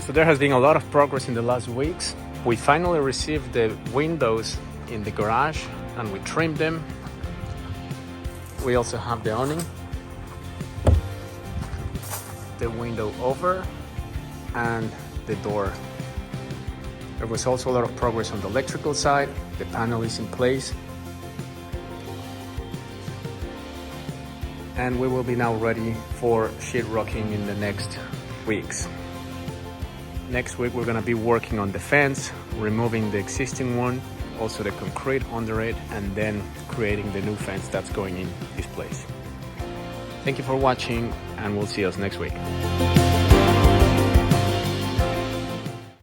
So there has been a lot of progress in the last weeks. We finally received the windows in the garage and we trimmed them. We also have the awning, the window over, and the door. There was also a lot of progress on the electrical side. The panel is in place. And we will be now ready for sheetrocking in the next weeks. Next week, we're gonna be working on the fence, removing the existing one, also the concrete under it, and then creating the new fence that's going in this place. Thank you for watching, and we'll see us next week.